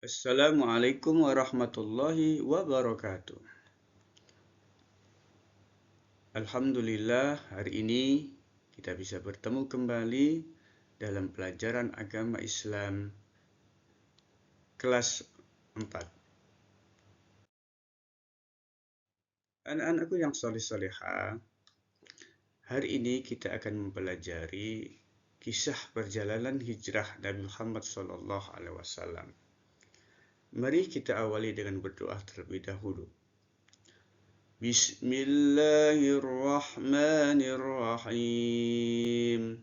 Assalamualaikum warahmatullahi wabarakatuh. Alhamdulillah, hari ini kita bisa bertemu kembali dalam pelajaran agama Islam kelas 4. Anak-anakku yang soleh-solehah, hari ini kita akan mempelajari kisah perjalanan hijrah Nabi Muhammad SAW. Mari kita awali dengan berdoa terlebih dahulu. Bismillahirrahmanirrahim.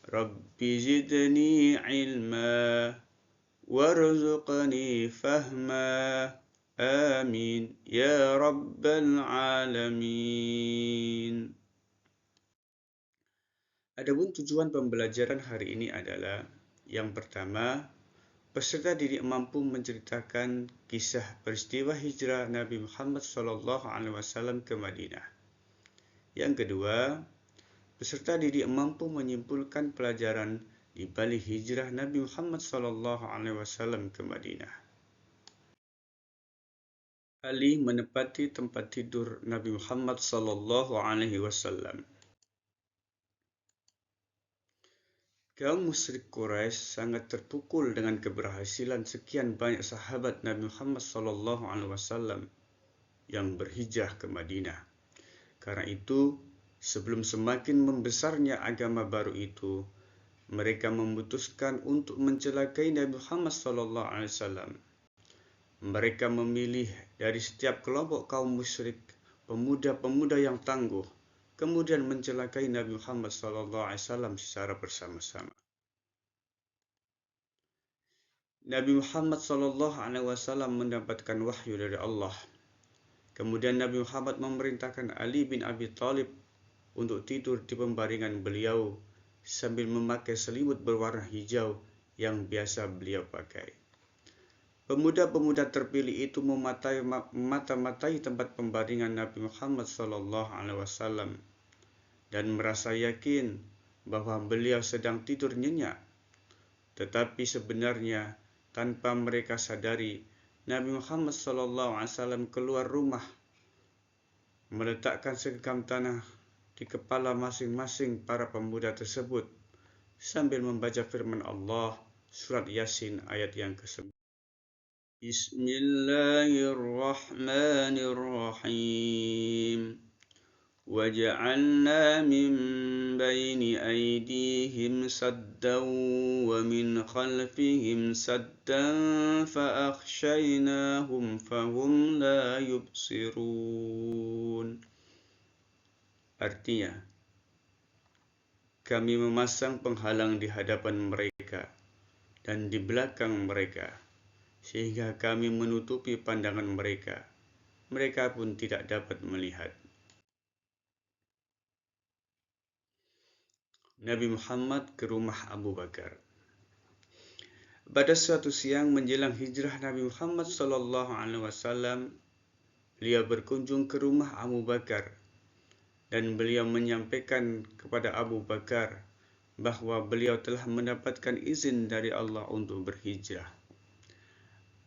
Rabbi zidni ilma warzuqni fahma. Amin ya rabbal alamin. Adapun tujuan pembelajaran hari ini adalah yang pertama, peserta didik mampu menceritakan kisah peristiwa hijrah Nabi Muhammad SAW ke Madinah. Yang kedua, peserta didik mampu menyimpulkan pelajaran di balik hijrah Nabi Muhammad SAW ke Madinah. Ali menepati tempat tidur Nabi Muhammad SAW. Kaum musyrik Quraisy sangat terpukul dengan keberhasilan sekian banyak sahabat Nabi Muhammad SAW yang berhijrah ke Madinah. Karena itu, sebelum semakin membesarnya agama baru itu, mereka memutuskan untuk mencelakai Nabi Muhammad SAW. Mereka memilih dari setiap kelompok kaum musyrik pemuda-pemuda yang tangguh, kemudian mencelakai Nabi Muhammad SAW secara bersama-sama. Nabi Muhammad SAW mendapatkan wahyu dari Allah. Kemudian Nabi Muhammad memerintahkan Ali bin Abi Thalib untuk tidur di pembaringan beliau sambil memakai selimut berwarna hijau yang biasa beliau pakai. Pemuda-pemuda terpilih itu memata-matai tempat pembaringan Nabi Muhammad SAW dan merasa yakin bahwa beliau sedang tidur nyenyak. Tetapi sebenarnya tanpa mereka sadari, Nabi Muhammad SAW keluar rumah, meletakkan segenggam tanah di kepala masing-masing para pemuda tersebut sambil membaca firman Allah surat Yasin ayat yang ke-9. Bismillahirrahmanirrahim. وَجَعَلْنَا مِنْ بَيْنِ أَيْدِيهِمْ سَدًّا وَمِنْ خَلْفِهِمْ سَدًّا فَأَغْشَيْنَاهُمْ فَهُمْ لَا يُبْصِرُونَ. Artinya, kami memasang penghalang di hadapan mereka dan di belakang mereka, sehingga kami menutupi pandangan mereka. Mereka pun tidak dapat melihat. Nabi Muhammad ke rumah Abu Bakar. Pada suatu siang menjelang hijrah Nabi Muhammad SAW, beliau berkunjung ke rumah Abu Bakar dan beliau menyampaikan kepada Abu Bakar bahwa beliau telah mendapatkan izin dari Allah untuk berhijrah.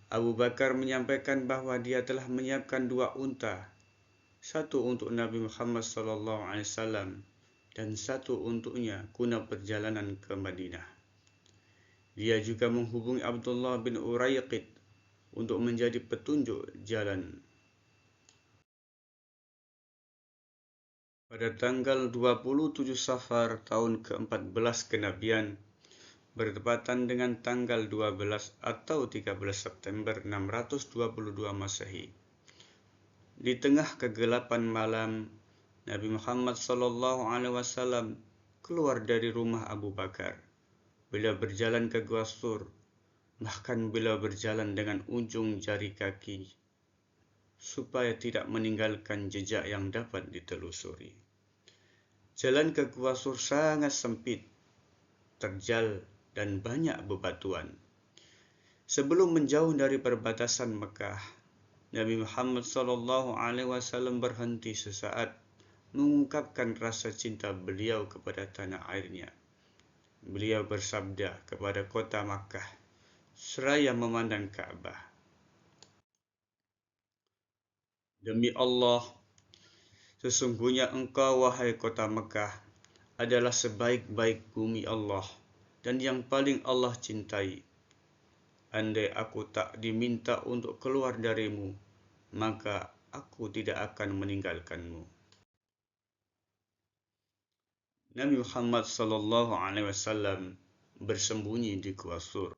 Abu Bakar menyampaikan bahwa dia telah menyiapkan 2 unta, satu untuk Nabi Muhammad SAW dan satu untuknya guna perjalanan ke Madinah. Dia juga menghubungi Abdullah bin Urayqid untuk menjadi petunjuk jalan. Pada tanggal 27 Safar tahun ke-14 kenabian, bertepatan dengan tanggal 12 atau 13 September 622 Masehi. Di tengah kegelapan malam, Nabi Muhammad SAW keluar dari rumah Abu Bakar. Beliau berjalan ke Gua Sur, bahkan beliau berjalan dengan ujung jari kaki, supaya tidak meninggalkan jejak yang dapat ditelusuri. Jalan ke Gua Sur sangat sempit, terjal, dan banyak bebatuan. Sebelum menjauh dari perbatasan Mekah, Nabi Muhammad SAW berhenti sesaat mengungkapkan rasa cinta beliau kepada tanah airnya. Beliau bersabda kepada kota Makkah, seraya memandang Ka'bah. Demi Allah, sesungguhnya engkau, wahai kota Mekah, adalah sebaik-baik bumi Allah dan yang paling Allah cintai. Andai aku tak diminta untuk keluar darimu, maka aku tidak akan meninggalkanmu. Nabi Muhammad SAW bersembunyi di Gua Sur.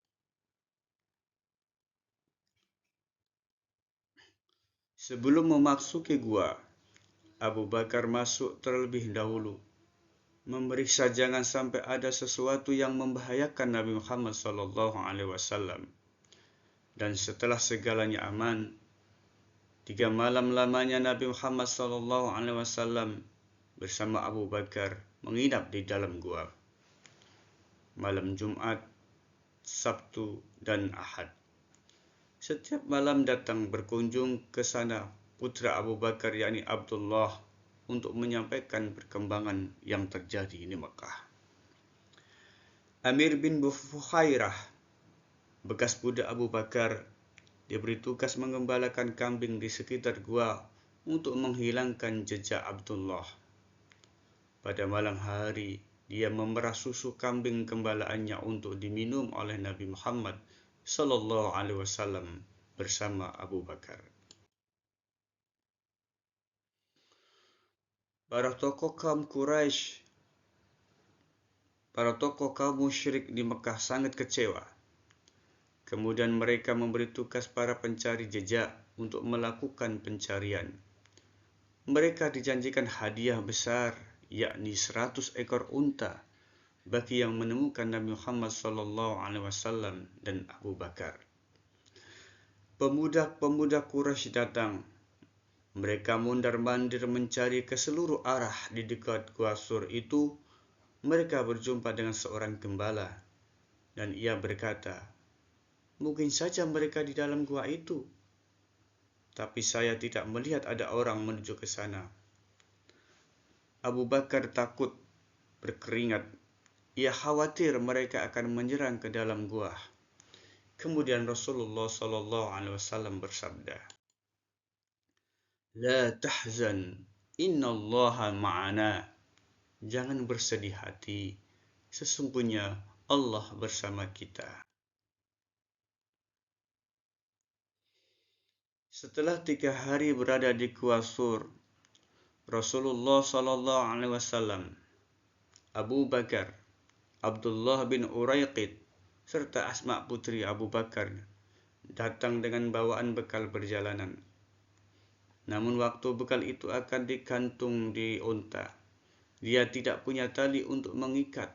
Sebelum memasuki gua, Abu Bakar masuk terlebih dahulu, memeriksa jangan sampai ada sesuatu yang membahayakan Nabi Muhammad SAW. Dan setelah segalanya aman, 3 malam lamanya Nabi Muhammad SAW bersama Abu Bakar menginap di dalam gua. Malam Jumat, Sabtu, dan Ahad. Setiap malam datang berkunjung ke sana putra Abu Bakar yakni Abdullah untuk menyampaikan perkembangan yang terjadi di Mekah. Amir bin Fuhairah, bekas budak Abu Bakar, diberi tugas mengembalakan kambing di sekitar gua untuk menghilangkan jejak Abdullah. Pada malam hari, dia memerah susu kambing gembalaannya untuk diminum oleh Nabi Muhammad SAW bersama Abu Bakar. Para tokoh kaum musyrik di Mekah sangat kecewa. Kemudian mereka memberi tugas para pencari jejak untuk melakukan pencarian. Mereka dijanjikan hadiah besar, yakni 100 ekor unta, bagi yang menemukan Nabi Muhammad SAW dan Abu Bakar. Pemuda-pemuda Quraisy datang. Mereka mondar-mandir mencari ke seluruh arah di dekat Gua Sur itu. Mereka berjumpa dengan seorang gembala, dan ia berkata, "Mungkin saja mereka di dalam gua itu, tapi saya tidak melihat ada orang menuju ke sana." Abu Bakar takut berkeringat. Ia khawatir mereka akan menyerang ke dalam gua. Kemudian Rasulullah SAW bersabda, "La tahzan, innallaha ma'ana." Jangan bersedih hati, sesungguhnya Allah bersama kita. Setelah 3 hari berada di Gua Sur, Rasulullah SAW, Abu Bakar, Abdullah bin Uraiqid, serta Asma putri Abu Bakar datang dengan bawaan bekal perjalanan. Namun waktu bekal itu akan digantung di unta, dia tidak punya tali untuk mengikat.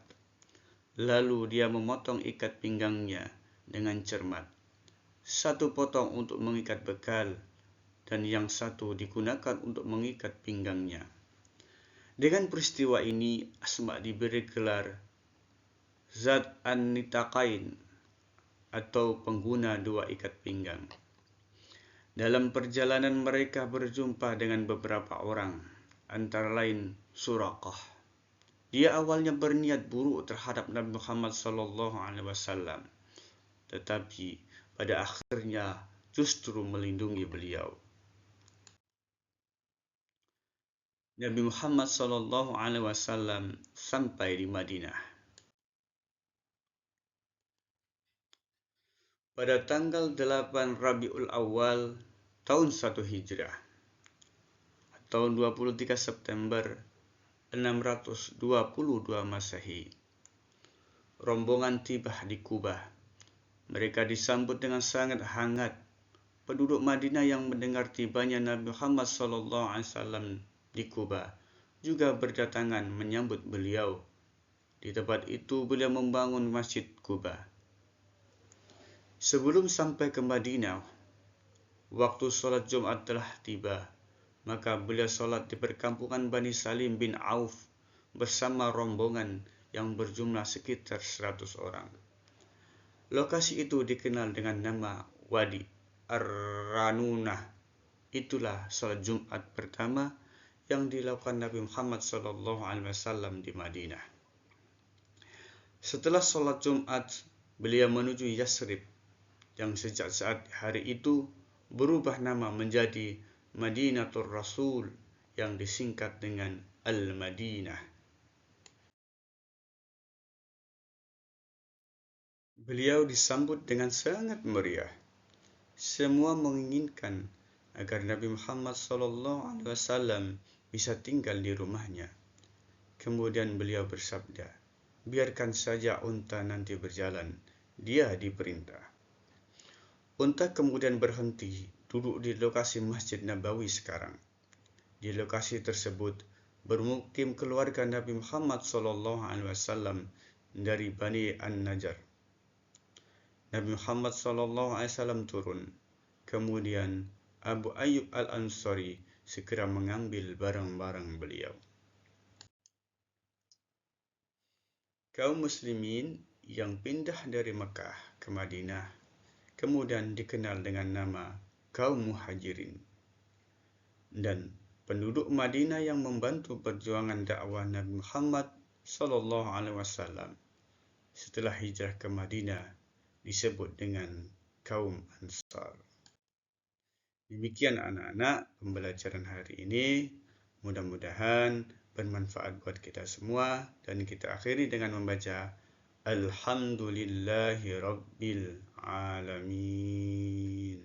Lalu dia memotong ikat pinggangnya dengan cermat. 1 potong untuk mengikat bekal, dan yang 1 digunakan untuk mengikat pinggangnya. Dengan peristiwa ini, Asma diberi gelar Zat an-Nitaqain, atau pengguna 2 ikat pinggang. Dalam perjalanan mereka berjumpa dengan beberapa orang, antara lain Suraqah. Dia awalnya berniat buruk terhadap Nabi Muhammad SAW, tetapi pada akhirnya justru melindungi beliau. Nabi Muhammad SAW sampai di Madinah. Pada tanggal 8 Rabiul Awal tahun 1 Hijrah, atau 23 September 622 Masehi, rombongan tiba di Kubah. Mereka disambut dengan sangat hangat. Penduduk Madinah yang mendengar tibanya Nabi Muhammad SAW di Kubah juga berdatangan menyambut beliau. Di tempat itu beliau membangun Masjid Kubah. Sebelum sampai ke Madinah, waktu sholat Jumat telah tiba, maka beliau sholat di perkampungan Bani Salim bin Auf bersama rombongan yang berjumlah sekitar 100 orang. Lokasi itu dikenal dengan nama Wadi Ar-Ranunah. Itulah sholat Jumat pertama yang dilakukan Nabi Muhammad SAW di Madinah. Setelah sholat Jumat, beliau menuju Yasrib, yang sejak saat hari itu berubah nama menjadi Madinatul Rasul yang disingkat dengan Al-Madinah. Beliau disambut dengan sangat meriah. Semua menginginkan agar Nabi Muhammad SAW bisa tinggal di rumahnya. Kemudian beliau bersabda, "Biarkan saja unta nanti berjalan, dia diperintah." Unta kemudian berhenti duduk di lokasi Masjid Nabawi sekarang. Di lokasi tersebut bermukim keluarga Nabi Muhammad SAW dari Bani An-Najjar. Nabi Muhammad SAW turun. Kemudian Abu Ayyub Al-Ansari segera mengambil barang-barang beliau. Kaum muslimin yang pindah dari Mekah ke Madinah kemudian dikenal dengan nama kaum muhajirin. Dan penduduk Madinah yang membantu perjuangan dakwah Nabi Muhammad SAW setelah hijrah ke Madinah disebut dengan kaum Ansar. Demikian anak-anak pembelajaran hari ini. Mudah-mudahan bermanfaat buat kita semua, dan kita akhiri dengan membaca Alhamdulillahi Rabbil Alamin.